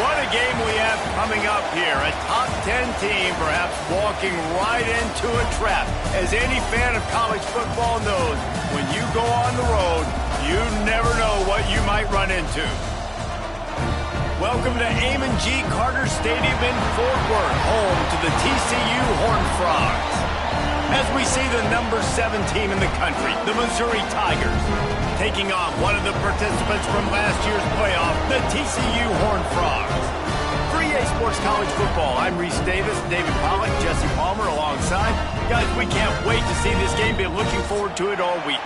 What a game we have coming up here. A top 10 team perhaps walking right into a trap. As any fan of college football knows, when you go on the road, you never know what you might run into. Welcome to Amon G. Carter Stadium in Fort Worth, home to the TCU Horned Frogs. As we see the number 7 team in the country, the Missouri Tigers, taking on one of the participants from last year's playoff, the TCU Horned Frogs. For EA Sports College Football, I'm Reese Davis, David Pollack, Jesse Palmer alongside. Guys, we can't wait to see this game. Been looking forward to it all week.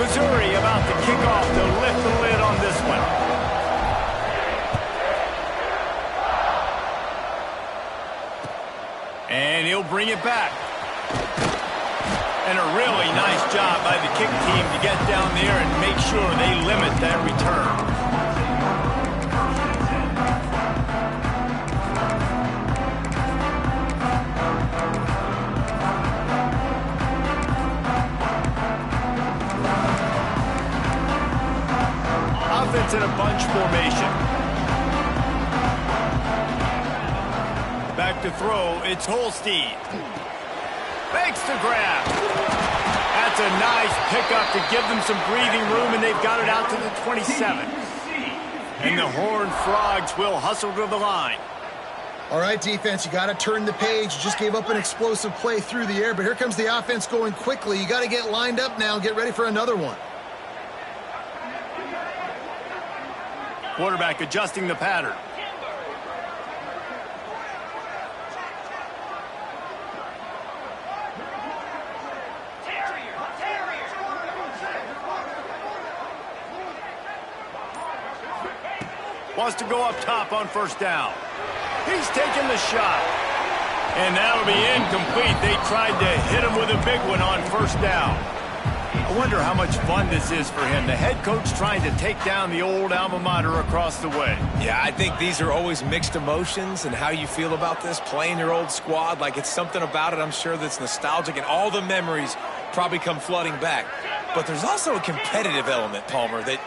Missouri about to kick off to lift the lid on this one. And he'll bring it back. And a really nice job by the kick team to get down there and make sure they limit that return. Offense in a bunch formation. Back to throw, it's Holstein. Makes the grab. That's a nice pickup to give them some breathing room, and they've got it out to the 27. And the Horned Frogs will hustle to the line. All right, defense, you got to turn the page. You just gave up an explosive play through the air, but here comes the offense going quickly. You got to get lined up now and get ready for another one. Quarterback adjusting the pattern. Wants to go up top on first down. He's taking the shot. And that'll be incomplete. They tried to hit him with a big one on first down. I wonder how much fun this is for him. The head coach trying to take down the old alma mater across the way. Yeah, I think these are always mixed emotions and how you feel about this, playing your old squad. Like, it's something about it, I'm sure, that's nostalgic, and all the memories probably come flooding back. But there's also a competitive element, Palmer, that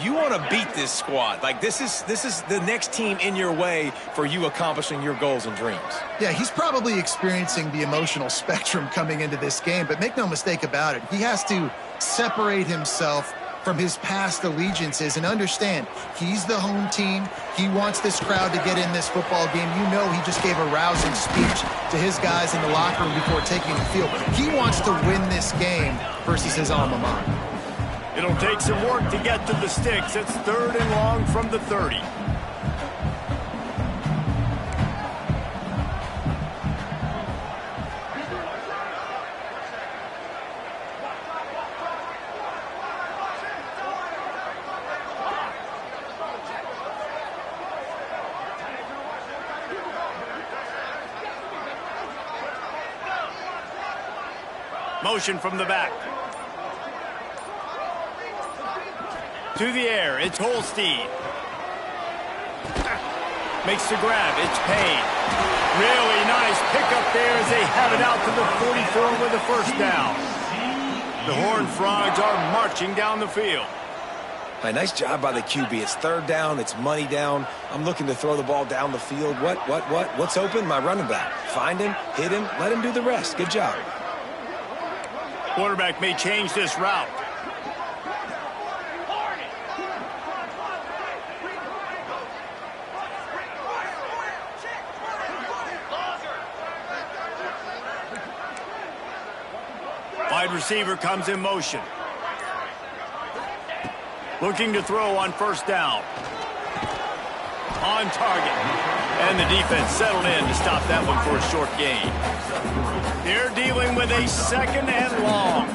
you want to beat this squad. Like, this is the next team in your way for you accomplishing your goals and dreams. Yeah, he's probably experiencing the emotional spectrum coming into this game, but make no mistake about it, he has to separate himself from his past allegiances and understand he's the home team. He wants this crowd to get in this football game. You know, he just gave a rousing speech to his guys in the locker room before taking the field. He wants to win this game versus his alma mater. It'll take some work to get to the sticks. It's 3rd and long from the 30. Motion from the back. To the air, it's Holstein. Makes the grab, it's Payne. Really nice pickup there as they have it out to the 44 with a first down. The Horned Frogs are marching down the field. Hey, nice job by the QB. It's 3rd down, it's money down. I'm looking to throw the ball down the field. What's open? My running back. Find him, hit him, let him do the rest. Good job. Quarterback may change this route. Wide receiver comes in motion. Looking to throw on first down. On target. And the defense settled in to stop that one for a short gain. They're dealing with a 2nd and long.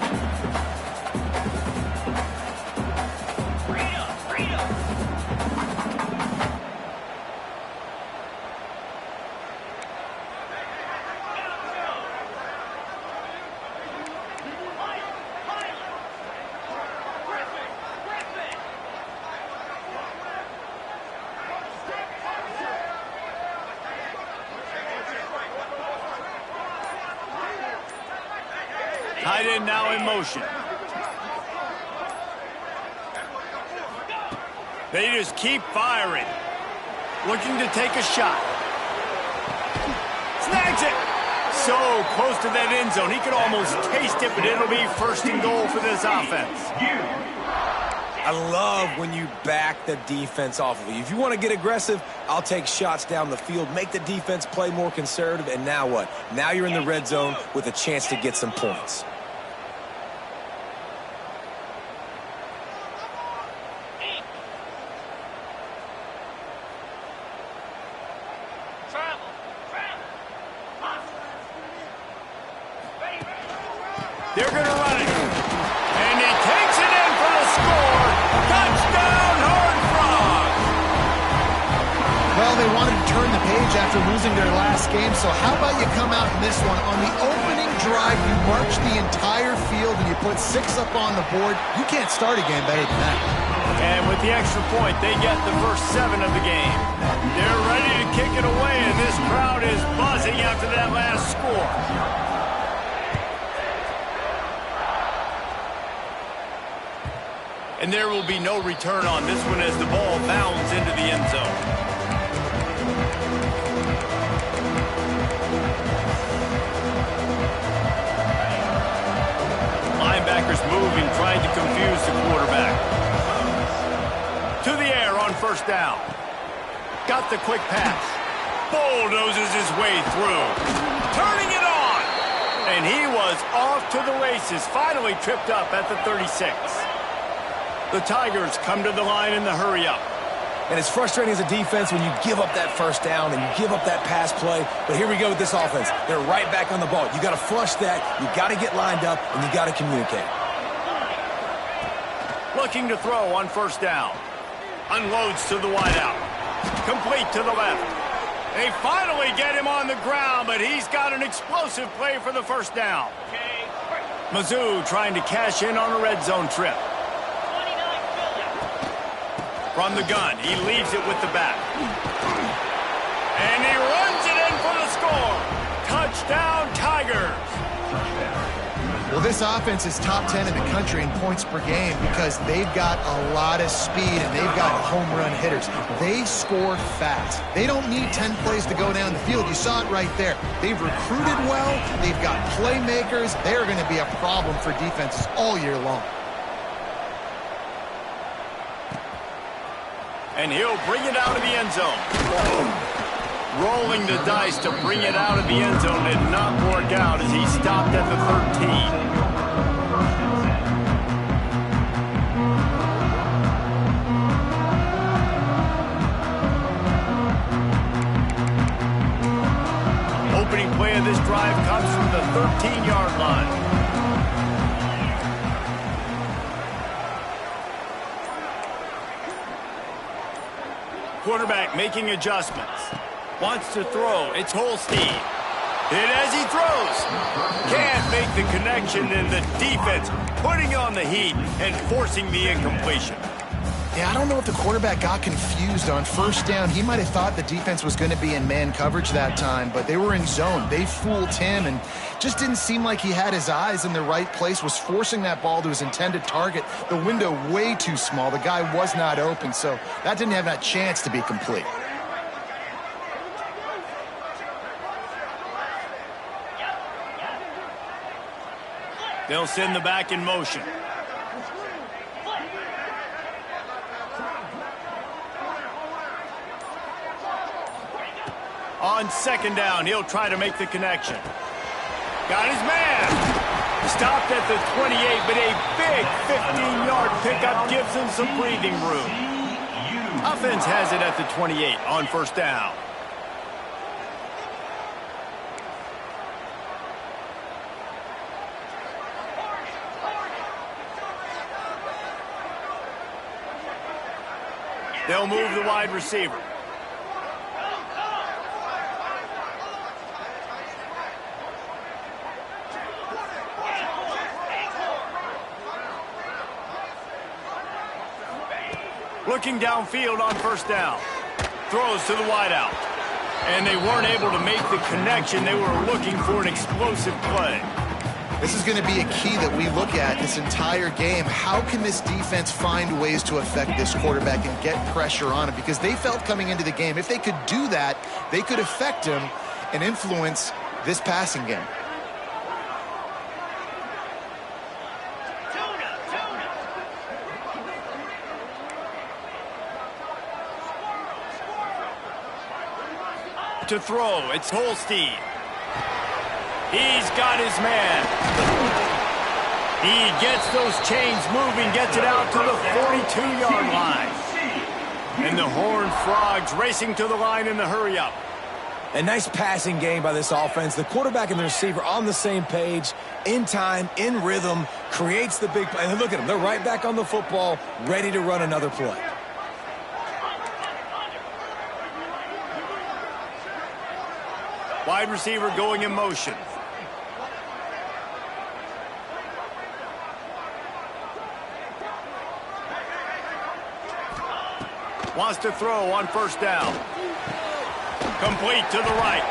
Tight end now in motion. They just keep firing. Looking to take a shot. Snags it. So close to that end zone. He could almost taste it, but it'll be first and goal for this offense. I love when you back the defense off of you. If you want to get aggressive, I'll take shots down the field, make the defense play more conservative, and now what? Now you're in the red zone with a chance to get some points. They're going to run it. And he takes it in for the score. Touchdown, Horned Frogs. Well, they wanted to turn the page after losing their last game, so how about you come out in this one? On the opening drive, you march the entire field and you put 6 up on the board. You can't start a game better than that. And with the extra point, they get the first 7 of the game. They're ready to kick it away, and this crowd is buzzing after that last score. And there will be no return on this one as the ball bounds into the end zone. Linebackers moving, trying to confuse the quarterback. To the air on first down. Got the quick pass. Bulldozes his way through. Turning it on. And he was off to the races. Finally tripped up at the 36. The Tigers come to the line in the hurry-up. And it's frustrating as a defense when you give up that first down and you give up that pass play. But here we go with this offense. They're right back on the ball. You got to flush that. You got to get lined up, and you got to communicate. Looking to throw on first down. Unloads to the wideout. Complete to the left. They finally get him on the ground, but he's got an explosive play for the first down. Mizzou trying to cash in on a red zone trip. From the gun, he leaves it with the back. And he runs it in for the score. Touchdown, Tigers. Well, this offense is top 10 in the country in points per game because they've got a lot of speed and they've got home run hitters. They score fast. They don't need 10 plays to go down the field. You saw it right there. They've recruited well. They've got playmakers. They're going to be a problem for defenses all year long. And he'll bring it out of the end zone. Rolling the dice to bring it out of the end zone did not work out as he stopped at the 13. Opening play of this drive comes from the 13-yard line. Quarterback making adjustments. Wants to throw. It's Holstein. Hit as he throws. Can't make the connection, and the defense putting on the heat and forcing the incompletion. Yeah, I don't know if the quarterback got confused on first down. He might have thought the defense was going to be in man coverage that time, but they were in zone. They fooled him and just didn't seem like he had his eyes in the right place, was forcing that ball to his intended target. The window way too small. The guy was not open, so that didn't have that chance to be complete. They'll send the back in motion. On second down, he'll try to make the connection. Got his man. Stopped at the 28, but a big 15-yard pickup gives him some breathing room. Offense has it at the 28 on first down. They'll move the wide receiver. Looking downfield on first down. Throws to the wideout. And they weren't able to make the connection. They were looking for an explosive play. This is going to be a key that we look at this entire game. How can this defense find ways to affect this quarterback and get pressure on him? Because they felt coming into the game, if they could do that, they could affect him and influence this passing game. To throw, it's Holstein. He's got his man. He gets those chains moving, gets it out to the 42-yard line. And the Horned Frogs racing to the line in the hurry-up. A nice passing game by this offense. The quarterback and the receiver on the same page, in time, in rhythm, creates the big play. And look at them. They're right back on the football, ready to run another play. Wide receiver going in motion. Wants to throw on first down. Complete to the right.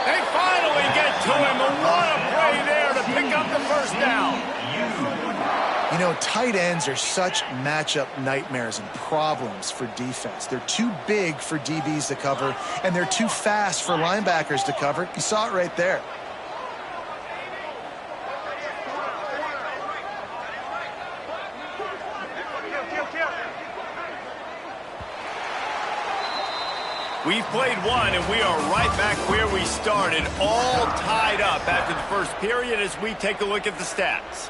They finally get to him. And what a play there to pick up the first down. You know, tight ends are such matchup nightmares and problems for defense. They're too big for DBs to cover, and they're too fast for linebackers to cover. You saw it right there. We've played one, and we are right back where we started, all tied up after the first period as we take a look at the stats.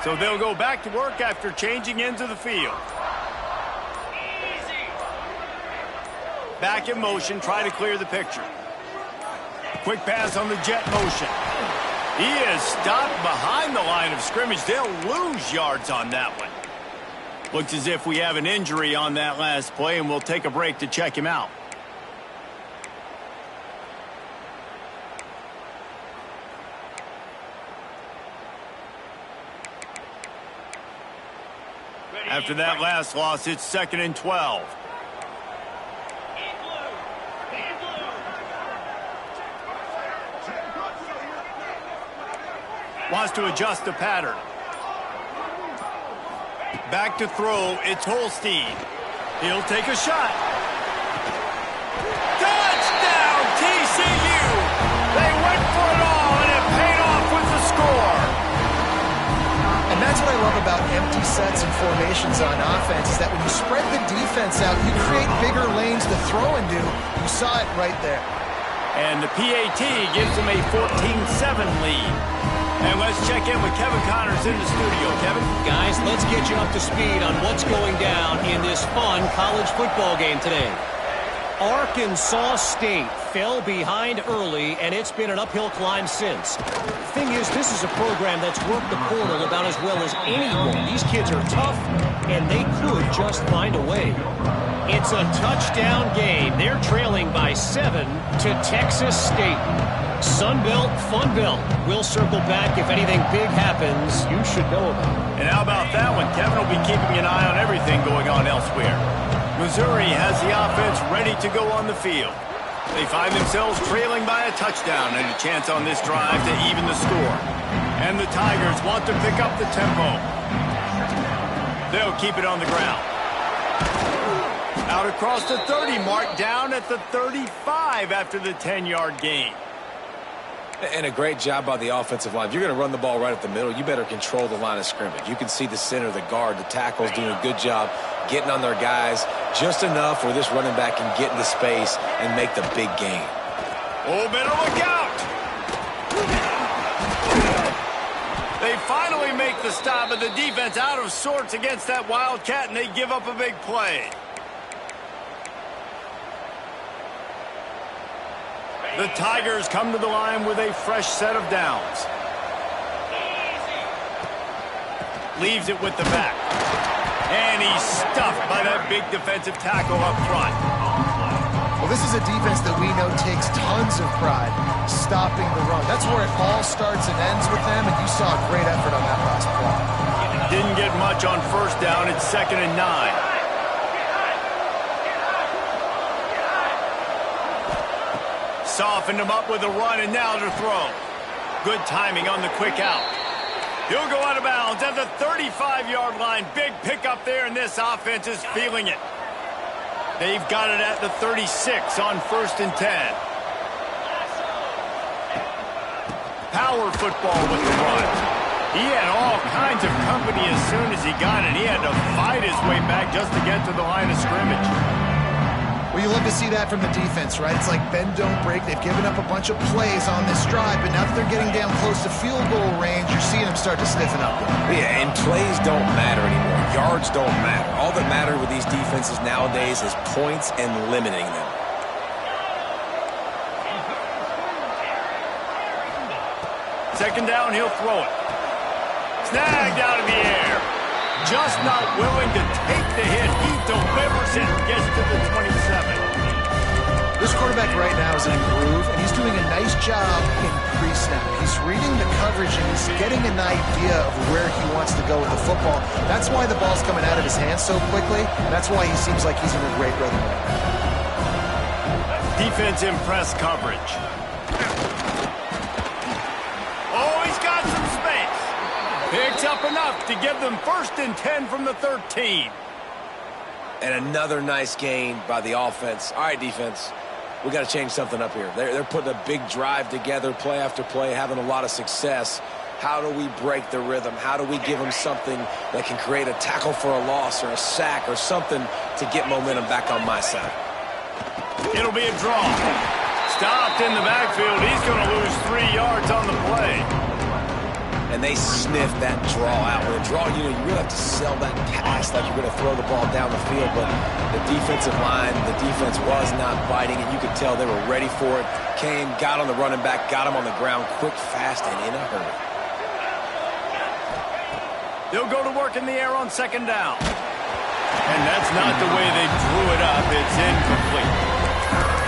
So they'll go back to work after changing into the field. Back in motion, try to clear the picture. Quick pass on the jet motion. He is stopped behind the line of scrimmage. They'll lose yards on that one. Looks as if we have an injury on that last play, and we'll take a break to check him out. After that last loss, it's 2nd and 12. Wants to adjust the pattern. Back to throw, it's Holstein. He'll take a shot. Touchdown, TCU! They went for it all, and it paid off with the score. And that's what I love about empty sets and formations on offense, is that when you spread the defense out, you create bigger lanes to throw into. You saw it right there. And the PAT gives them a 14-7 lead. And let's check in with Kevin Connors in the studio. Kevin? Guys, let's get you up to speed on what's going down in this fun college football game today. Arkansas State fell behind early, and it's been an uphill climb since. The thing is, this is a program that's worked the portal about as well as anyone. These kids are tough, and they could just find a way. It's a touchdown game. They're trailing by 7 to Texas State. Sunbelt, Funbelt. We'll circle back if anything big happens you should know about. And how about that one? Kevin will be keeping an eye on everything going on elsewhere. Missouri has the offense ready to go on the field. They find themselves trailing by a touchdown and a chance on this drive to even the score. And the Tigers want to pick up the tempo. They'll keep it on the ground. Out across the 30 mark, down at the 35 after the 10-yard gain. And a great job by the offensive line. If you're going to run the ball right up the middle, you better control the line of scrimmage. You can see the center, the guard, the tackles doing a good job getting on their guys just enough where this running back can get into space and make the big gain. Oh, better look out! They finally make the stop, but the defense out of sorts against that Wildcat, and they give up a big play. The Tigers come to the line with a fresh set of downs. Leaves it with the back. And he's stuffed by that big defensive tackle up front. Well, this is a defense that we know takes tons of pride stopping the run. That's where it all starts and ends with them, and you saw a great effort on that last play. didn't get much on first down. It's 2nd and 9. Softened him up with a run, and now to throw. Good timing on the quick out. He'll go out of bounds at the 35-yard line. Big pickup there, and this offense is feeling it. They've got it at the 36 on 1st and 10. Power football with the run. He had all kinds of company as soon as he got it. He had to fight his way back just to get to the line of scrimmage. Well, you love to see that from the defense, right? It's like bend, don't break. They've given up a bunch of plays on this drive, but now that they're getting down close to field goal range, you're seeing them start to stiffen up. Yeah, and plays don't matter anymore. Yards don't matter. All that matters with these defenses nowadays is points and limiting them. Second down, he'll throw it. Snagged out of the air. Just not willing to take the hit. He delivers it and gets to the 27. This quarterback right now is in a groove, and he's doing a nice job in pre-snap. He's reading the coverage, and he's getting an idea of where he wants to go with the football. That's why the ball's coming out of his hands so quickly, and that's why he seems like he's in a great rhythm. Defense in press coverage. Oh, he's got some space. Picks up enough to give them 1st and 10 from the 13. And another nice gain by the offense. All right, defense, we got to change something up here. They're putting a big drive together, play after play, having a lot of success. How do we break the rhythm? How do we give them something that can create a tackle for a loss or a sack or something to get momentum back on my side? It'll be a draw. Stopped in the backfield. He's going to lose 3 yards on the play. And they sniff that draw out. With a draw, you really have to sell that pass like you're going to throw the ball down the field. But the defensive line, the defense was not biting it. You could tell they were ready for it. Came, got on the running back, got him on the ground quick, fast, and in a hurry. They'll go to work in the air on 2nd down. And that's not the way they drew it up. It's incomplete.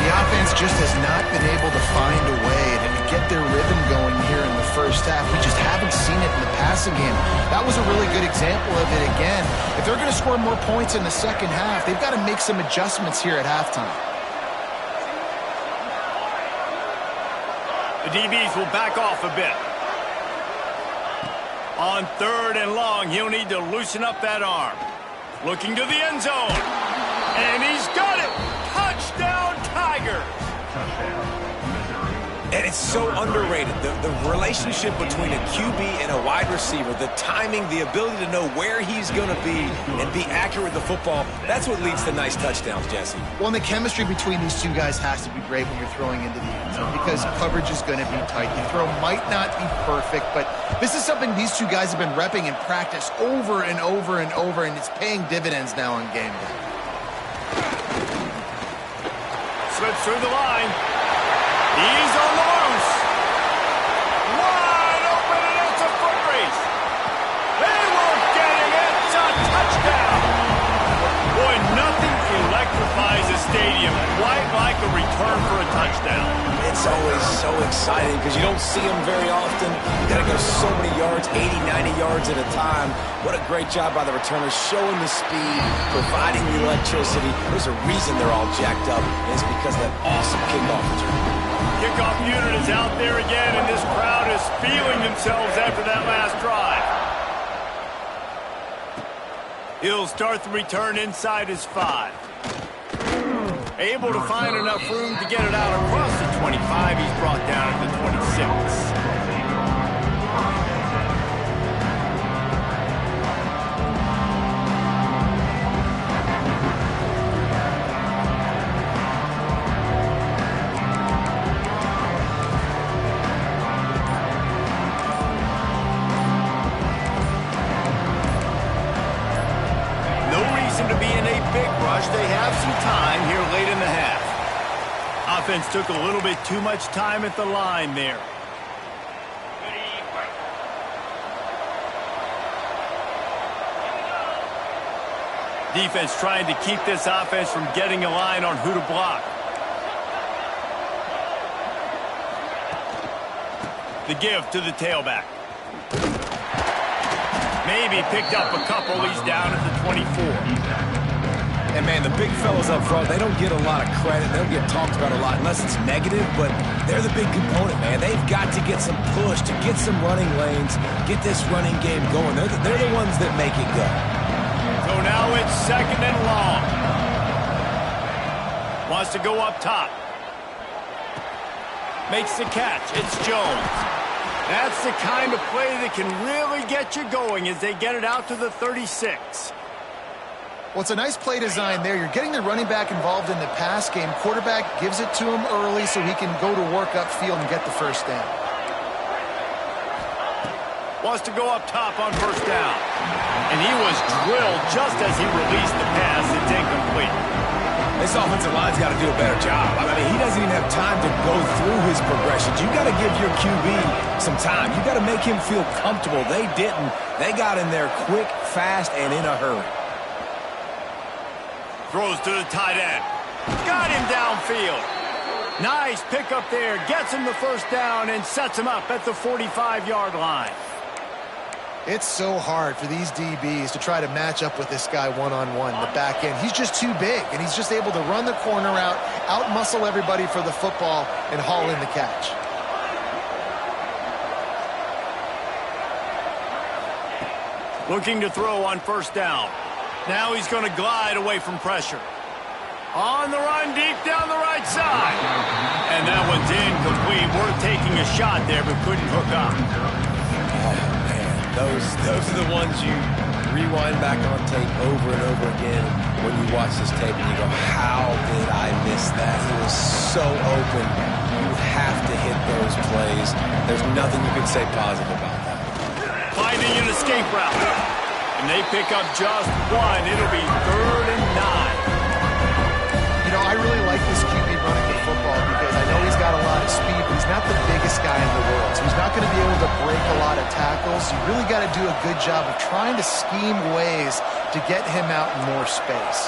The offense just has not been able to find a way to get their rhythm going here in the first half. We just haven't seen it in the passing game. That was a really good example of it again. If they're going to score more points in the second half, they've got to make some adjustments here at halftime. The DBs will back off a bit. On 3rd and long, he'll need to loosen up that arm. Looking to the end zone. And he's got it. Touchdown, Tigers. And it's so underrated. The relationship between a QB and a wide receiver, the timing, the ability to know where he's going to be and be accurate with the football, that's what leads to nice touchdowns, Jesse. Well, and the chemistry between these two guys has to be great when you're throwing into the end zone because coverage is going to be tight. The throw might not be perfect, but this is something these two guys have been repping in practice over and over and over, and it's paying dividends now on game day. Slips through the line. He's on the loose. Wide open, and it's a foot race. They won't get him. It's a touchdown. Boy, nothing electrifies a stadium quite like a return for a touchdown. It's always so exciting because you don't see them very often. You got to go so many yards, 80, 90 yards at a time. What a great job by the returners, showing the speed, providing the electricity. There's a reason they're all jacked up, and it's because of that awesome kickoff return. Kickoff unit is out there again, and this crowd is feeling themselves after that last drive. He'll start the return inside his 5. Able to find enough room to get it out across the 25. He's brought down at the 26. They have some time here late in the half. Offense took a little bit too much time at the line there. Defense trying to keep this offense from getting a line on who to block. The give to the tailback. Maybe picked up a couple. He's down at the 24. And, man, the big fellas up front, they don't get a lot of credit. They don't get talked about a lot unless it's negative, but they're the big component, man. They've got to get some push, to get some running lanes, get this running game going. They're the ones that make it go. So now it's 2nd and long. Wants to go up top. Makes the catch. It's Jones. That's the kind of play that can really get you going as they get it out to the 36. Well, it's a nice play design there. You're getting the running back involved in the pass game. Quarterback gives it to him early so he can go to work upfield and get the first down. Wants to go up top on 1st down. And he was drilled just as he released the pass. It's incomplete. This offensive line's got to do a better job. I mean, he doesn't even have time to go through his progressions. You got to give your QB some time. You got to make him feel comfortable. They didn't. They got in there quick, fast, and in a hurry. Throws to the tight end. Got him downfield. Nice pickup there. Gets him the first down and sets him up at the 45-yard line. It's so hard for these DBs to try to match up with this guy one-on-one, the back end. He's just too big, and he's just able to run the corner out-muscle everybody for the football, and haul in the catch. Looking to throw on 1st down. Now he's going to glide away from pressure. On the run, deep down the right side. And that one's incomplete. Worth taking a shot there, but couldn't hook up. Oh, man. Those are the ones you rewind back on tape over and over again when you watch this tape and you go, how did I miss that? He was so open. You have to hit those plays. There's nothing you can say positive about that. Finding an escape route. And they pick up just one. It'll be 3rd and 9. You know, I really like this QB running the football because I know he's got a lot of speed, but he's not the biggest guy in the world. So he's not going to be able to break a lot of tackles. You really got to do a good job of trying to scheme ways to get him out in more space.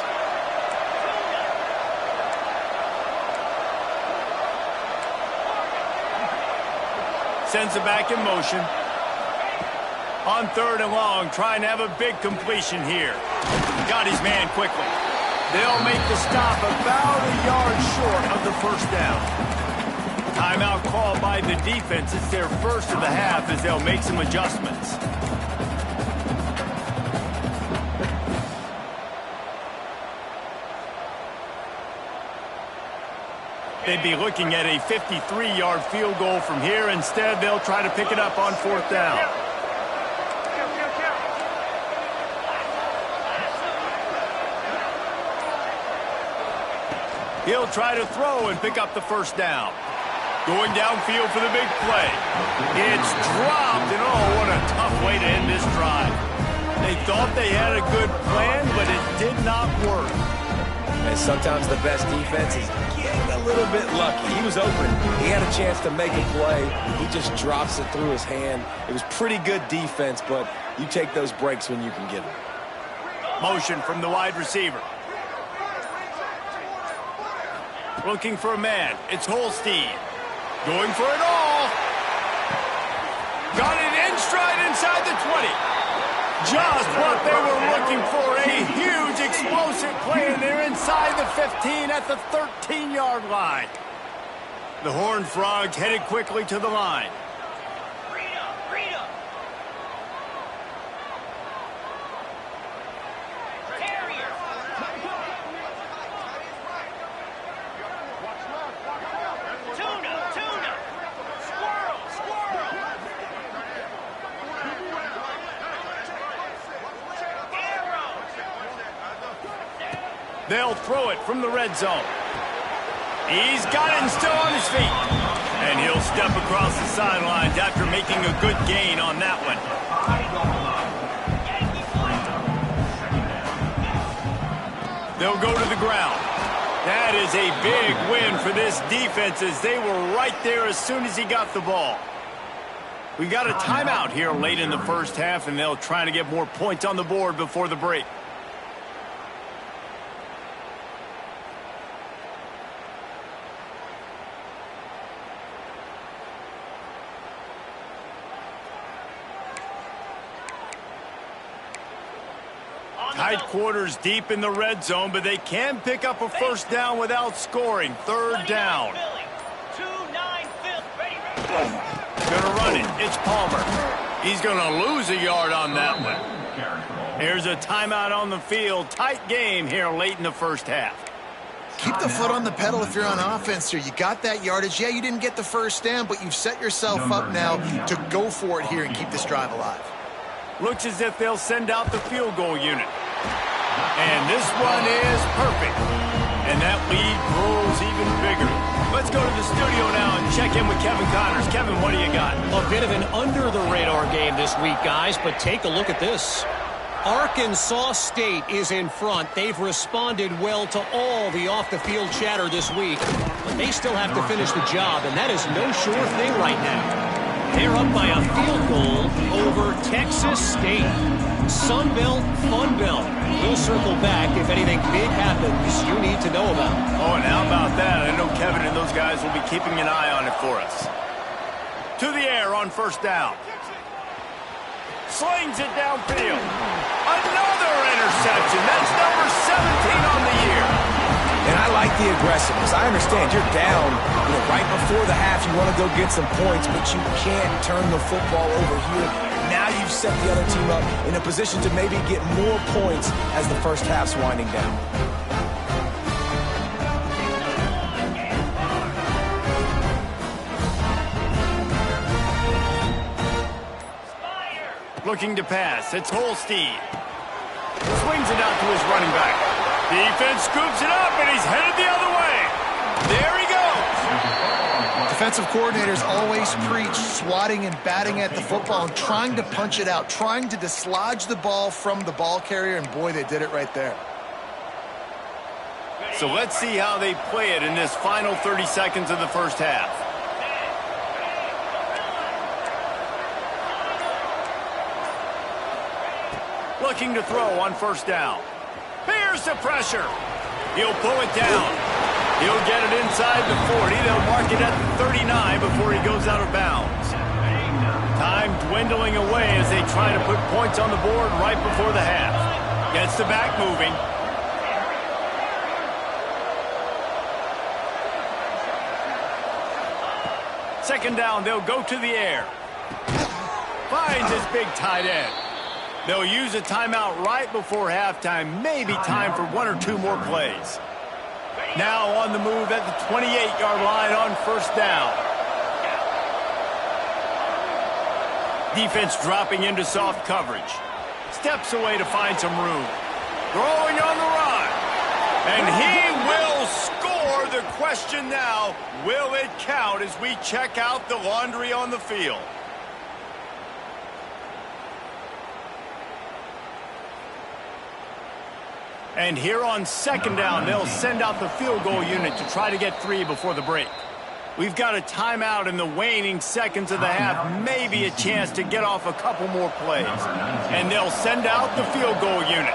Sends it back in motion. On 3rd and long, trying to have a big completion here. Got his man quickly. They'll make the stop about a yard short of the first down. Timeout called by the defense. It's their first of the half as they'll make some adjustments. They'd be looking at a 53-yard field goal from here. Instead, they'll try to pick it up on 4th down. He'll try to throw and pick up the first down. Going downfield for the big play. It's dropped, and oh, what a tough way to end this drive. They thought they had a good plan, but it did not work. And sometimes the best defense is getting a little bit lucky. He was open. He had a chance to make a play. He just drops it through his hand. It was pretty good defense, but you take those breaks when you can get them. Motion from the wide receiver. Looking for a man. It's Holstein. Going for it all. Got it in stride inside the 20. Just what they were looking for. A huge explosive play, and they're inside the 15 at the 13-yard line. The Horned Frogs headed quickly to the line. They'll throw it from the red zone. He's got it and still on his feet. And he'll step across the sidelines after making a good gain on that one. They'll go to the ground. That is a big win for this defense as they were right there as soon as he got the ball. We got a timeout here late in the first half, and they'll try to get more points on the board before the break. Tight quarters deep in the red zone, but they can pick up a first down without scoring. Third down. Gonna run it. It's Palmer. He's gonna lose a yard on that one. Here's a timeout on the field. Tight game here late in the first half. Keep the foot on the pedal if you're on offense here. You got that yardage. Yeah, you didn't get the first down, but you've set yourself up now to go for it here and keep this drive alive. Looks as if they'll send out the field goal unit. And this one is perfect. And that lead grows even bigger. Let's go to the studio now and check in with Kevin Connors. Kevin, what do you got? A bit of an under-the-radar game this week, guys, but take a look at this. Arkansas State is in front. They've responded well to all the off-the-field chatter this week, but they still have to finish the job, and that is no sure thing right now. They're up by a field goal over Texas State. Sun Belt, Fun Belt. We'll circle back if anything big happens you need to know about. Oh, and how about that? I know Kevin and those guys will be keeping an eye on it for us. To the air on first down. Slings it downfield. Another interception. That's number 17 on the year. And I like the aggressiveness. I understand you're down, right before the half. You want to go get some points, but you can't turn the football over here. Now you've set the other team up in a position to maybe get more points as the first half's winding down. Looking to pass. It's Holstein. Swings it out to his running back. Defense scoops it up, and he's headed the other way. There he goes. Defensive coordinators always preach swatting and batting at the football and trying to punch it out, trying to dislodge the ball from the ball carrier, and boy, they did it right there. So let's see how they play it in this final 30 seconds of the first half. Looking to throw on first down. Here's the pressure. He'll pull it down. He'll get it inside the 40. They'll mark it at the 39 before he goes out of bounds. Time dwindling away as they try to put points on the board right before the half. Gets the back moving. Second down, they'll go to the air. Finds his big tight end. They'll use a timeout right before halftime, maybe time for one or two more plays. Now on the move at the 28-yard line on first down. Defense dropping into soft coverage. Steps away to find some room. Throwing on the run. And he will score. The question now, will it count as we check out the laundry on the field? And here on second down, they'll send out the field goal unit to try to get 3 before the break. We've got a timeout in the waning seconds of the half, maybe a chance to get off a couple more plays. And they'll send out the field goal unit.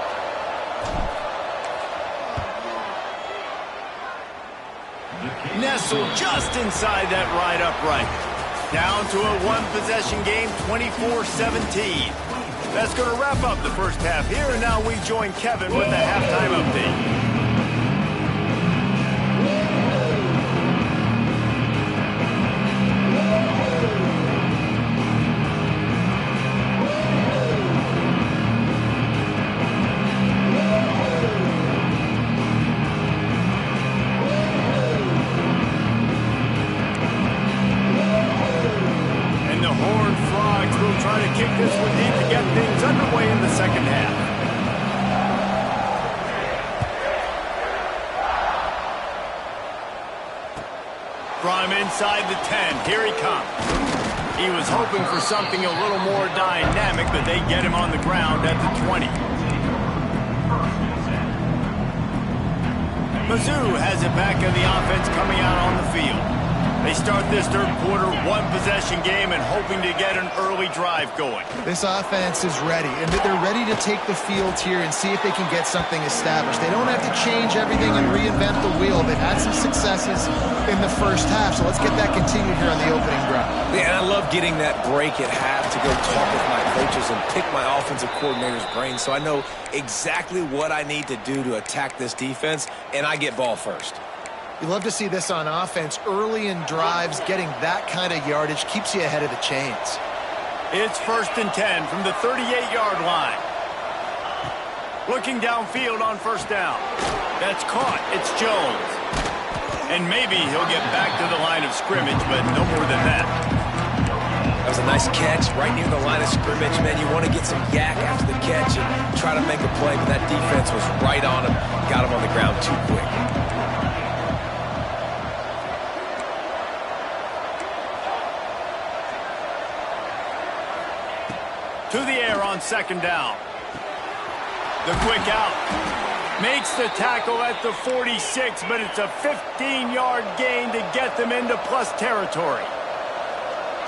Nestled just inside that right upright. Down to a one-possession game, 24-17. That's going to wrap up the first half here, and now we join Kevin with the halftime update. Trying to kick this one deep to get things underway in the second half. From inside the 10, here he comes. He was hoping for something a little more dynamic, but they get him on the ground at the 20. Mizzou has it back in the offense coming out on the field. They start this third quarter, one-possession game, and hoping to get an early drive going. This offense is ready, and they're ready to take the field here and see if they can get something established. They don't have to change everything and reinvent the wheel. They've had some successes in the first half, so let's get that continued here on the opening drive. Yeah, and I love love getting that break at half to go talk with my coaches and pick my offensive coordinator's brain so I know exactly what I need to do to attack this defense, and I get ball first. You love to see this on offense. Early in drives, getting that kind of yardage keeps you ahead of the chains. It's 1st and 10 from the 38-yard line. Looking downfield on 1st down. That's caught. It's Jones. And maybe he'll get back to the line of scrimmage, but no more than that. That was a nice catch right near the line of scrimmage, man. You want to get some yak after the catch and try to make a play, but that defense was right on him. Got him on the ground too quick. To the air on 2nd down. The quick out. Makes the tackle at the 46, but it's a 15-yard gain to get them into plus territory.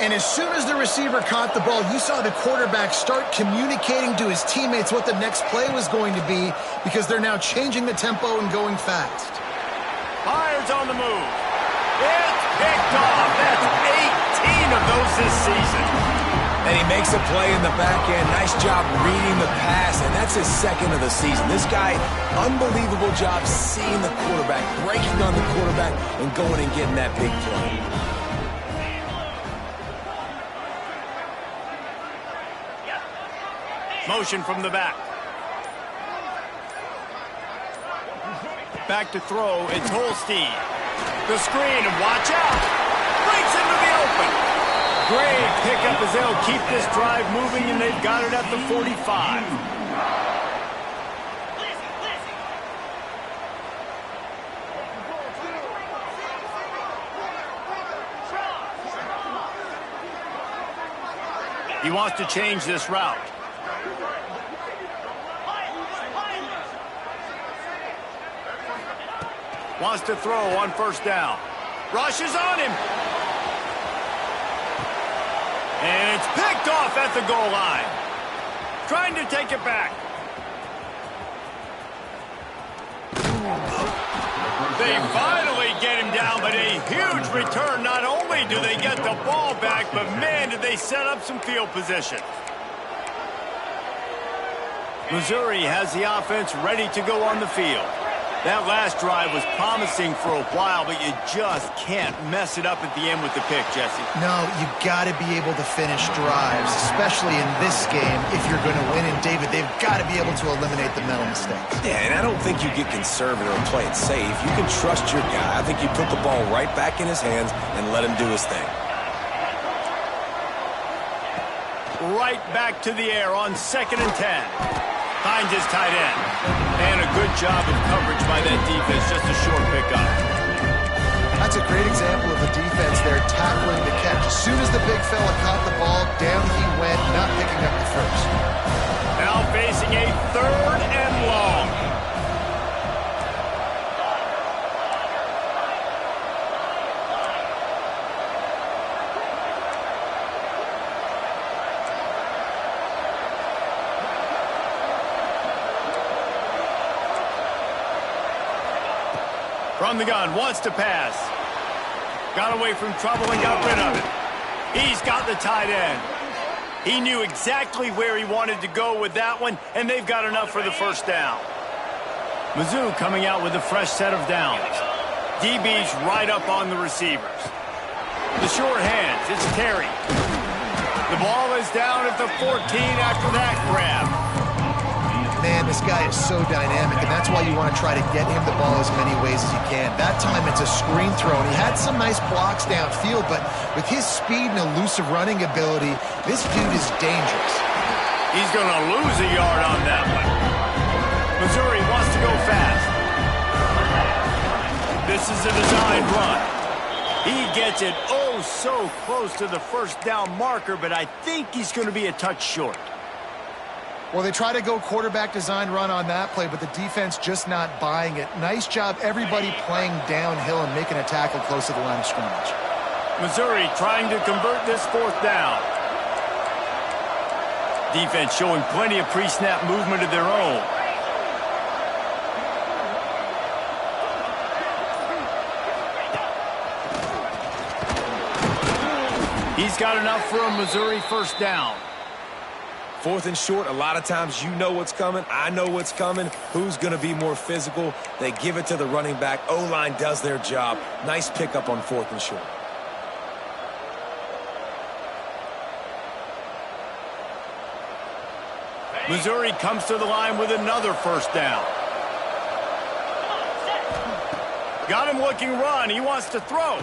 And as soon as the receiver caught the ball, you saw the quarterback start communicating to his teammates what the next play was going to be because they're now changing the tempo and going fast. Fires on the move. It's picked off. That's 18 of those this season. And he makes a play in the back end. Nice job reading the pass, and that's his 2nd of the season. This guy, unbelievable job seeing the quarterback, breaking on the quarterback, and going and getting that big play. Motion from the back. Back to throw. It's Holstein. The screen, and watch out. Breaks into the open. Great pickup as they'll keep this drive moving, and they've got it at the 45. He wants to change this route. Wants to throw on 1st down. Rushes on him. And it's picked off at the goal line. Trying to take it back. They finally get him down, but a huge return. Not only do they get the ball back, but man, did they set up some field position. Missouri has the offense ready to go on the field. That last drive was promising for a while, but you just can't mess it up at the end with the pick, Jesse. No, you got to be able to finish drives, especially in this game if you're going to win. And, David, they've got to be able to eliminate the mental mistakes. Yeah, and I don't think you get conservative and play it safe. You can trust your guy. I think you put the ball right back in his hands and let him do his thing. Right back to the air on 2nd and 10. Finds his tight end. And a good job of coverage by that defense. Just a short pickup. That's a great example of the defense there tackling the catch. As soon as the big fella caught the ball, down he went, not picking up the first. Now facing a 3rd and long. From the gun, wants to pass. Got away from trouble and got rid of it. He's got the tight end. He knew exactly where he wanted to go with that one, and they've got enough for the 1st down. Mizzou coming out with a fresh set of downs. DB's right up on the receivers. The short hands, it's Terry. The ball is down at the 14 after that grab. Man, this guy is so dynamic, and that's why you want to try to get him the ball as many ways as you can. That time, it's a screen throw, and he had some nice blocks downfield, but with his speed and elusive running ability, this dude is dangerous. He's going to lose a yard on that one. Missouri wants to go fast. This is a designed run. He gets it oh so close to the 1st down marker, but I think he's going to be a touch short. Well, they try to go quarterback design run on that play, but the defense just not buying it. Nice job, everybody playing downhill and making a tackle close to the line of scrimmage. Missouri trying to convert this 4th down. Defense showing plenty of pre-snap movement of their own. He's got enough for a Missouri first down. 4th and short, a lot of times you know what's coming. I know what's coming. Who's going to be more physical? They give it to the running back. O-line does their job. Nice pickup on 4th and short. Missouri comes to the line with another first down. Got him looking run. He wants to throw.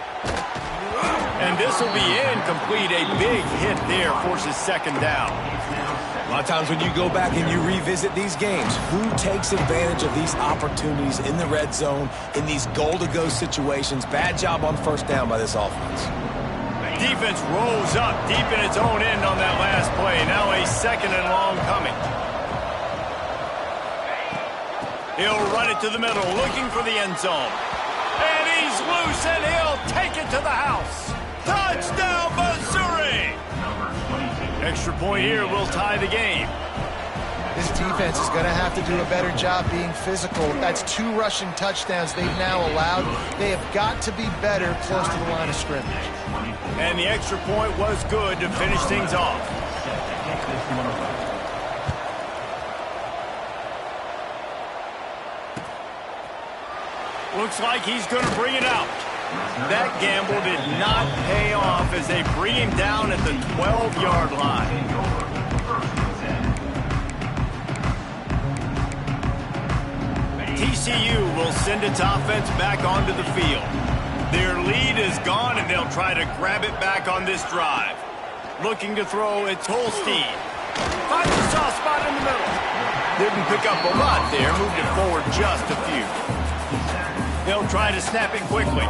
And this will be incomplete. A big hit there forces 2nd down. A lot of times when you go back and you revisit these games, who takes advantage of these opportunities in the red zone, in these goal-to-go situations? Bad job on first down by this offense. Defense rolls up deep in its own end on that last play. Now a 2nd and long coming. He'll run it to the middle, looking for the end zone. And he's loose, and he'll take it to the house. Touchdown, Missouri! Extra point here will tie the game. This defense is going to have to do a better job being physical. That's 2 rushing touchdowns they've now allowed. They have got to be better close to the line of scrimmage. And the extra point was good to finish things off. Looks like he's going to bring it out. That gamble did not pay off as they bring him down at the 12-yard line. TCU will send its offense back onto the field. Their lead is gone, and they'll try to grab it back on this drive. Looking to throw, it's Holstein. Finds a soft spot in the middle. Didn't pick up a lot there, moved it forward just a few. They'll try to snap it quickly.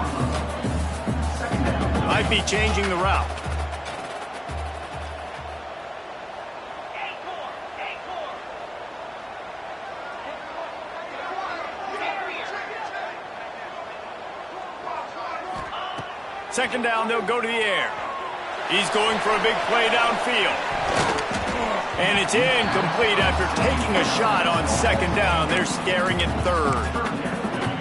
Might be changing the route. Second down, they'll go to the air. He's going for a big play downfield. And it's incomplete after taking a shot on 2nd down. They're staring at 3rd.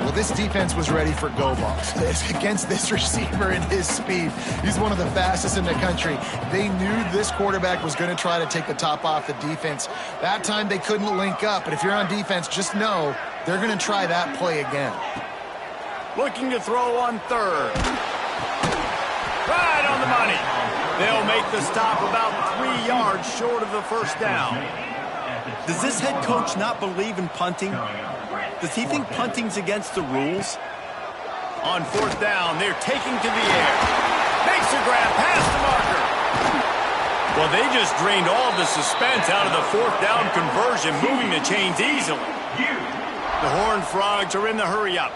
Well, this defense was ready for go balls against this receiver and his speed. He's one of the fastest in the country. They knew this quarterback was going to try to take the top off the defense. That time they couldn't link up, but if you're on defense, just know they're going to try that play again. Looking to throw on 3rd. Right on the money. They'll make the stop about 3 yards short of the first down. Does this head coach not believe in punting? Does he think punting's against the rules? On 4th down, they're taking to the air. Makes a grab past the marker. Well, they just drained all the suspense out of the 4th down conversion, moving the chains easily. The Horned Frogs are in the hurry-up.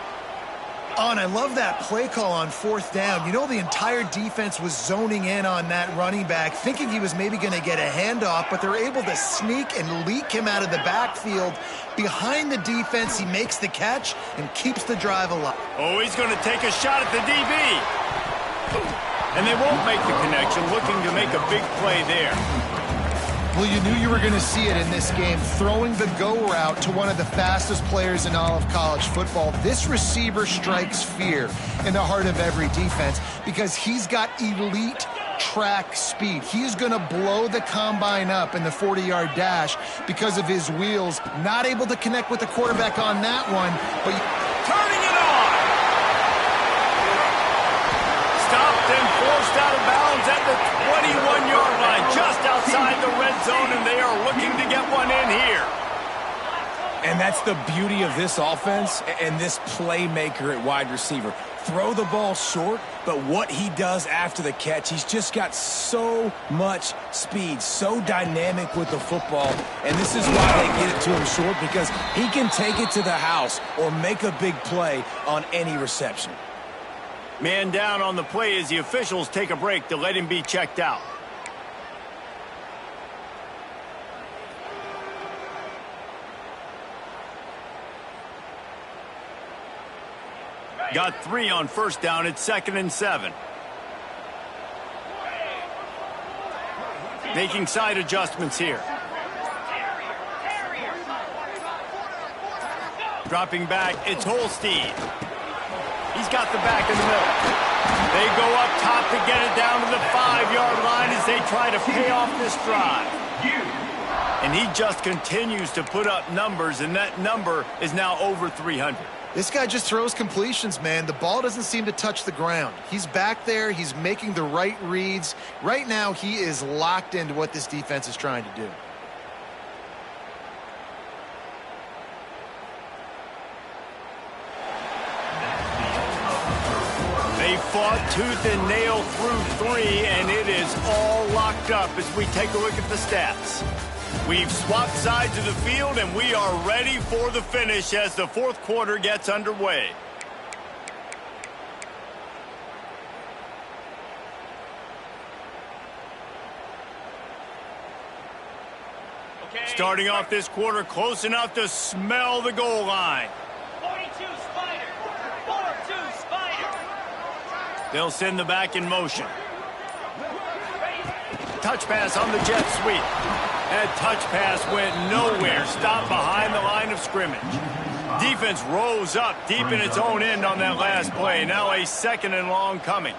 Oh, and I love that play call on 4th down. You know, the entire defense was zoning in on that running back, thinking he was maybe going to get a handoff, but they're able to sneak and leak him out of the backfield. Behind the defense, he makes the catch and keeps the drive alive. Oh, he's going to take a shot at the DB. And they won't make the connection, looking to make a big play there. Well, you knew you were going to see it in this game, throwing the go route to one of the fastest players in all of college football. This receiver strikes fear in the heart of every defense because he's got elite track speed. He's going to blow the combine up in the 40-yard dash because of his wheels. Not able to connect with the quarterback on that one, but turning it on. Stopped and forced out of bounds at the 21-yard line, just outside the red zone, and they are looking to get one in here. And that's the beauty of this offense and this playmaker at wide receiver. Throw the ball short, but what he does after the catch, he's just got so much speed, so dynamic with the football, and this is why they get it to him short, because he can take it to the house or make a big play on any reception. Man down on the play as the officials take a break to let him be checked out. Got 3 on first down. It's 2nd and 7. Making side adjustments here. Dropping back, it's Holstein. He's got the back in the middle. They go up top to get it down to the 5-yard try to pay off this drive. And he just continues to put up numbers, and that number is now over 300. This guy just throws completions, man. The ball doesn't seem to touch the ground. He's back there. He's making the right reads. Right now, he is locked into what this defense is trying to do. They fought tooth and nail through 3, and it is all locked up as we take a look at the stats. We've swapped sides of the field, and we are ready for the finish as the fourth quarter gets underway. Starting off this quarter close enough to smell the goal line. 42 Spider. 4-2 Spider. They'll send the back in motion. Touch pass on the jet sweep. That touch pass went nowhere. Stopped behind the line of scrimmage. Defense rose up deep in its own end on that last play. Now a second and long coming.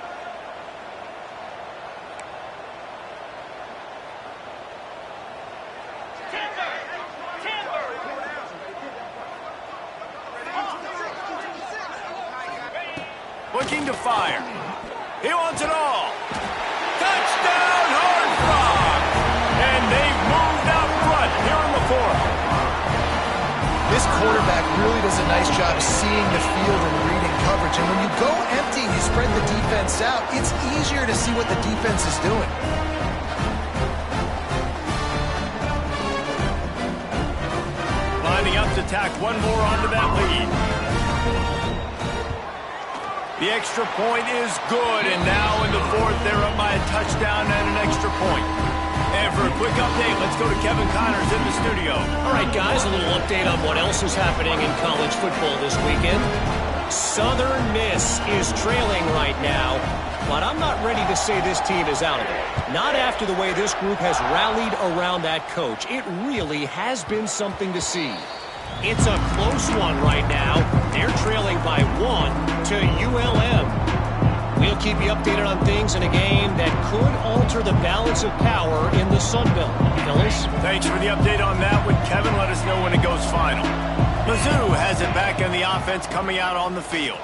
Looking to fire. He wants it all. Touchdown, Horned Frogs! And they've moved out front here in the fourth. This quarterback really does a nice job seeing the field and reading coverage. And when you go empty and you spread the defense out, it's easier to see what the defense is doing. Lining up to tack one more onto that lead. The extra point is good, and now in the fourth, they're up by a touchdown and an extra point. And for a quick update, let's go to Kevin Connors in the studio. All right, guys, a little update on what else is happening in college football this weekend. Southern Miss is trailing right now, but I'm not ready to say this team is out of it. Not after the way this group has rallied around that coach. It really has been something to see. It's a close one right now. They're trailing by 1 to ULM. We'll keep you updated on things in a game that could alter the balance of power in the Sun Belt. Fellas? Thanks for the update on that one, Kevin. Let us know when it goes final. Mizzou has it back on the offense coming out on the field.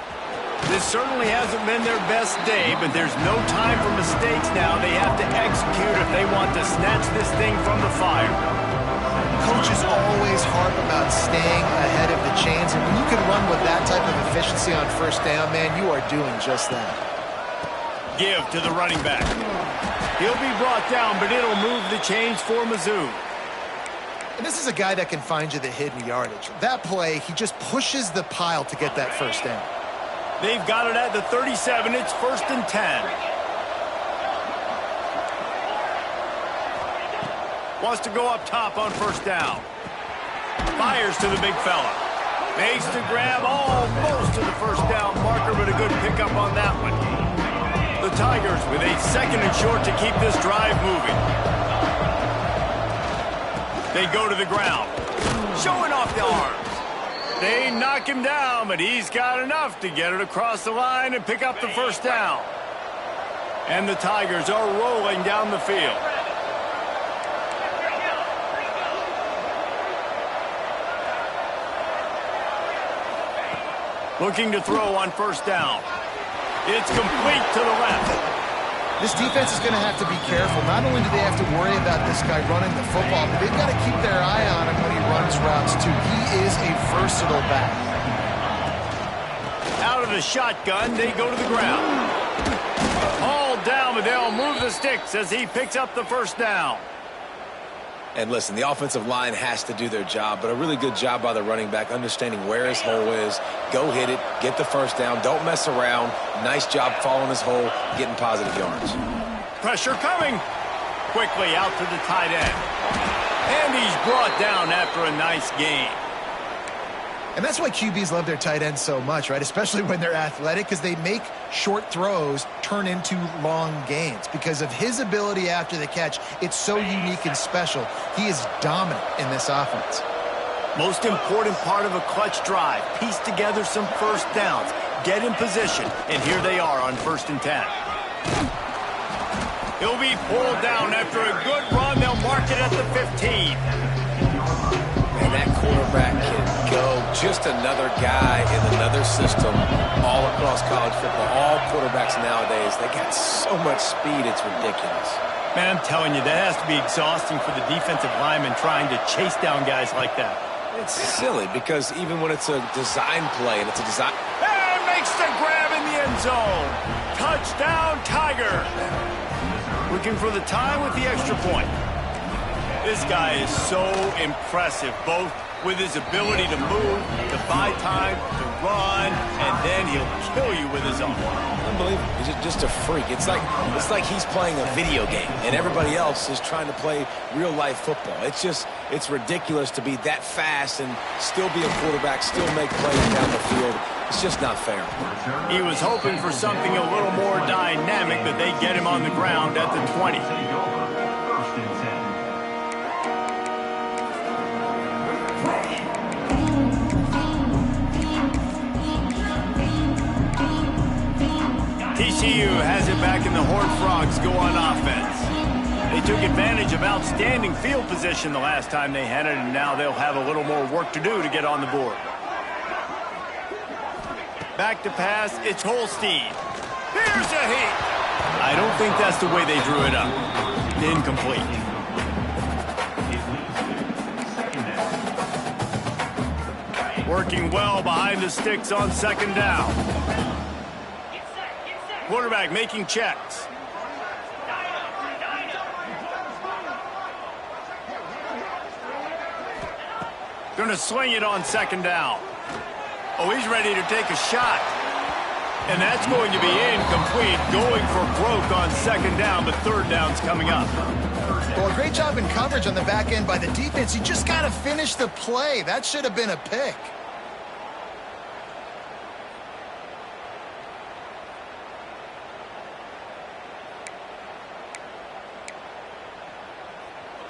This certainly hasn't been their best day, but there's no time for mistakes now. They have to execute if they want to snatch this thing from the fire. Coaches always harp about staying ahead of the chains, and when you can run with that type of efficiency on first down, man, you are doing just that. Give to the running back. He'll be brought down, but it'll move the chains for Mizzou. And this is a guy that can find you the hidden yardage. That play, he just pushes the pile to get that first down. They've got it at the 37. It's 1st and 10. Wants to go up top on first down. Fires to the big fella. Makes the grab almost to the first down marker, but a good pickup on that one. The Tigers with a 2nd and short to keep this drive moving. They go to the ground. Showing off the arms. They knock him down, but he's got enough to get it across the line and pick up the first down. And the Tigers are rolling down the field. Looking to throw on first down. It's complete to the left. This defense is going to have to be careful. Not only do they have to worry about this guy running the football, but they've got to keep their eye on him when he runs routes, too. He is a versatile back. Out of the shotgun, they go to the ground. All down, but they'll move the sticks as he picks up the first down. And listen, the offensive line has to do their job, but a really good job by the running back understanding where his hole is. Go hit it, get the first down, don't mess around. Nice job following his hole, getting positive yards. Pressure coming. Quickly out to the tight end. And he's brought down after a nice gain. And that's why QBs love their tight ends so much, right? Especially when they're athletic, because they make short throws turn into long gains. Because of his ability after the catch, it's so unique and special. He is dominant in this offense. Most important part of a clutch drive. Piece together some first downs. Get in position. And here they are on 1st and 10. He'll be pulled down after a good run. They'll mark it at the 15. And that quarterback can go. Just another guy in another system all across college football. All quarterbacks nowadays, they got so much speed, it's ridiculous. Man, I'm telling you, that has to be exhausting for the defensive lineman trying to chase down guys like that. It's silly because even when it's a design play and it's a design... And makes the grab in the end zone. Touchdown, Tiger. Looking for the tie with the extra point. This guy is so impressive, both with his ability to move, to buy time, to run, and then he'll kill you with his arm. Unbelievable. He's just a freak. It's like he's playing a video game, and everybody else is trying to play real-life football. It's ridiculous to be that fast and still be a quarterback, still make plays down the field. It's just not fair. He was hoping for something a little more dynamic, but they get him on the ground at the 20. TCU has it back in the Horned Frogs go on offense. They took advantage of outstanding field position the last time they had it, and now they'll have a little more work to do to get on the board. Back to pass, it's Holstein. Here's a hit. I don't think that's the way they drew it up. Incomplete. Working well behind the sticks on second down. Quarterback making checks. Going to sling it on second down. Oh, he's ready to take a shot. And that's going to be incomplete. Going for broke on second down, but third down's coming up. Well, a great job in coverage on the back end by the defense. You just got to finish the play. That should have been a pick.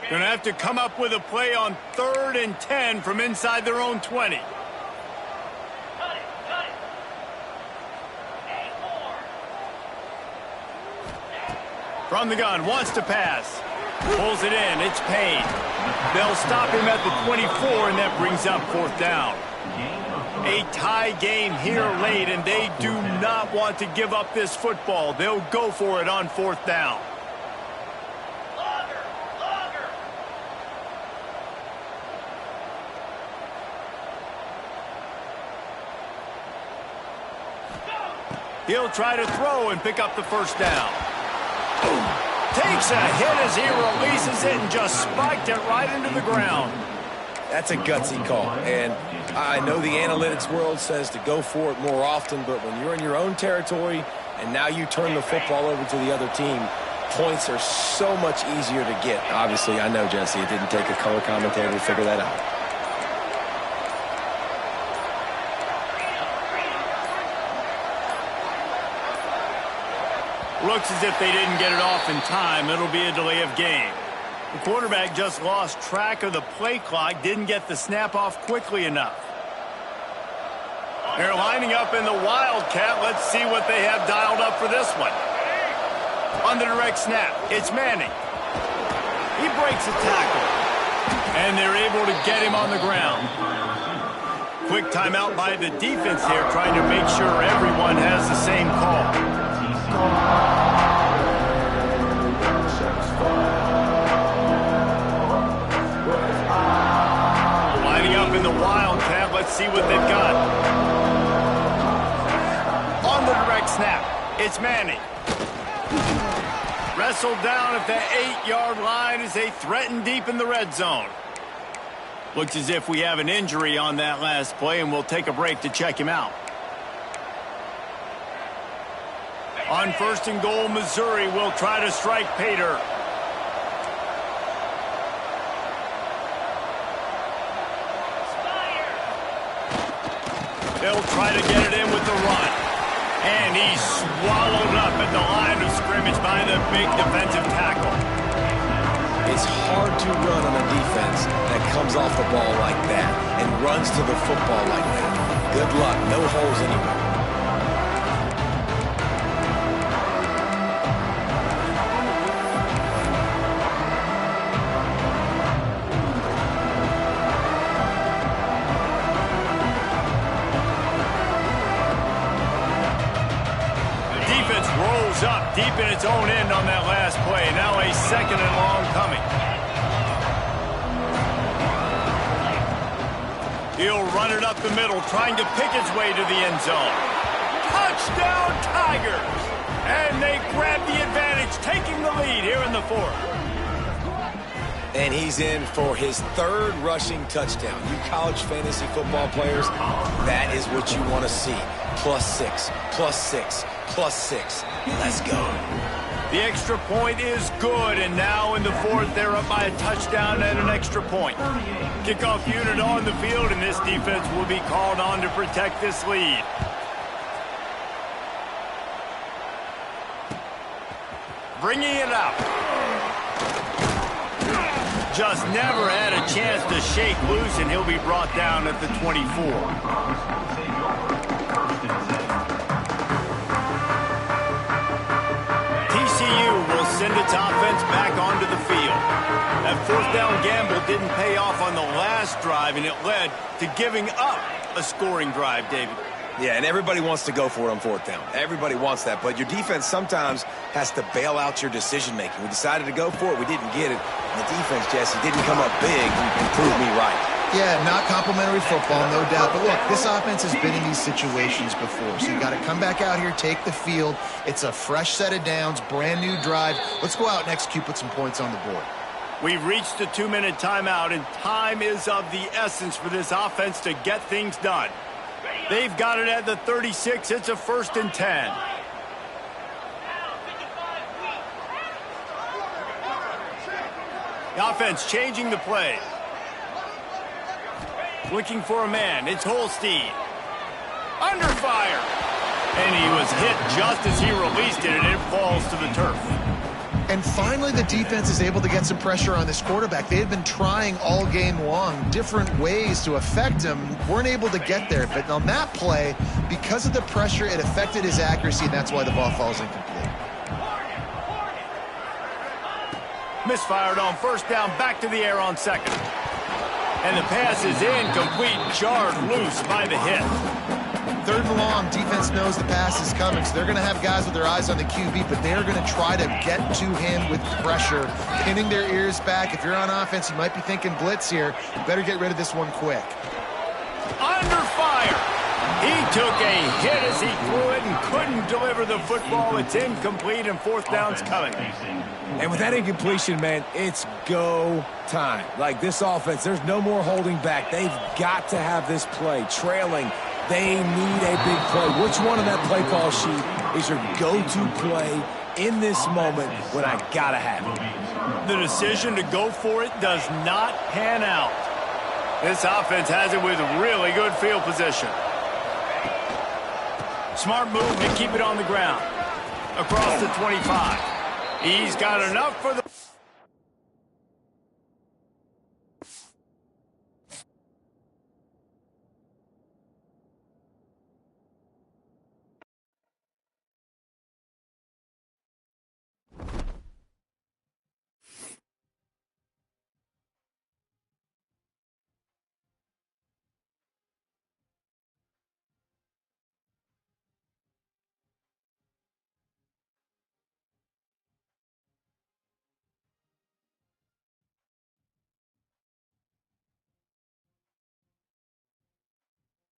Going to have to come up with a play on 3rd and 10 from inside their own 20. Cut it, cut it. 8-4. From the gun, wants to pass. Pulls it in, it's Payne. They'll stop him at the 24, and that brings up 4th down. A tie game here late, and they do not want to give up this football. They'll go for it on 4th down. He'll try to throw and pick up the first down. Takes a hit as he releases it and just spiked it right into the ground. That's a gutsy call. And I know the analytics world says to go for it more often, but when you're in your own territory and now you turn the football over to the other team, points are so much easier to get. Obviously, I know, Jesse, it didn't take a color commentator to figure that out. Looks as if they didn't get it off in time. It'll be a delay of game. The quarterback just lost track of the play clock, didn't get the snap off quickly enough. They're lining up in the Wildcat. Let's see what they have dialed up for this one. On the direct snap, it's Manning. He breaks a tackle. And they're able to get him on the ground. Quick timeout by the defense here, trying to make sure everyone has the same call. Lining up in the Wildcat. Let's see what they've got. On the direct snap, it's Manning. Wrestled down at the 8-yard line as they threaten deep in the red zone. Looks as if we have an injury on that last play, and we'll take a break to check him out. On 1st and goal, Missouri will try to strike Pater. They'll try to get it in with the run. And he's swallowed up at the line of scrimmage by the big defensive tackle. It's hard to run on a defense that comes off the ball like that and runs to the football like that. Good luck. No holes anywhere. deep in its own end on that last play. Now a second and long coming. He'll run it up the middle, trying to pick its way to the end zone. Touchdown, Tigers! And they grab the advantage, taking the lead here in the fourth. And he's in for his third rushing touchdown. You college fantasy football players, that is what you want to see. +6, +6, +6. Let's go. The extra point is good, and now in the fourth, they're up by a touchdown and an extra point. Kickoff unit on the field, and this defense will be called on to protect this lead. Bringing it up. Just never had a chance to shake loose, and he'll be brought down at the 24. TCU will send its offense back onto the field. That fourth down gamble didn't pay off on the last drive, and it led to giving up a scoring drive, David. Yeah, and everybody wants to go for it on fourth down. Everybody wants that, but your defense sometimes has to bail out your decision-making. We decided to go for it. We didn't get it. And the defense, Jesse, didn't come up big and prove me right. Yeah, not complimentary football, no doubt. But look, this offense has been in these situations before. So you got to come back out here, take the field. It's a fresh set of downs, brand new drive. Let's go out and execute, put some points on the board. We've reached the 2-minute timeout, and time is of the essence for this offense to get things done. They've got it at the 36. It's a 1st and 10. The offense changing the play. Looking for a man. It's Holstein. Under fire. And he was hit just as he released it, and it falls to the turf. And finally, the defense is able to get some pressure on this quarterback. They had been trying all game long different ways to affect him. Weren't able to get there. But on that play, because of the pressure, it affected his accuracy, and that's why the ball falls incomplete. Misfired on 1st down, back to the air on 2nd. And the pass is incomplete, jarred loose by the hit. 3rd and long, defense knows the pass is coming, so they're going to have guys with their eyes on the QB, but they're going to try to get to him with pressure, pinning their ears back. If you're on offense, you might be thinking blitz here. You better get rid of this one quick. Under fire. He took a hit as he threw it and couldn't deliver the football. It's incomplete, and 4th down's coming. And with that incompletion, man, it's go time. Like this offense, there's no more holding back. They've got to have this play. Trailing, they need a big play. Which one on that play call sheet is your go-to play in this moment when I gotta have it? The decision to go for it does not pan out. This offense has it with really good field position. Smart move to keep it on the ground. Across the 25. He's got enough for the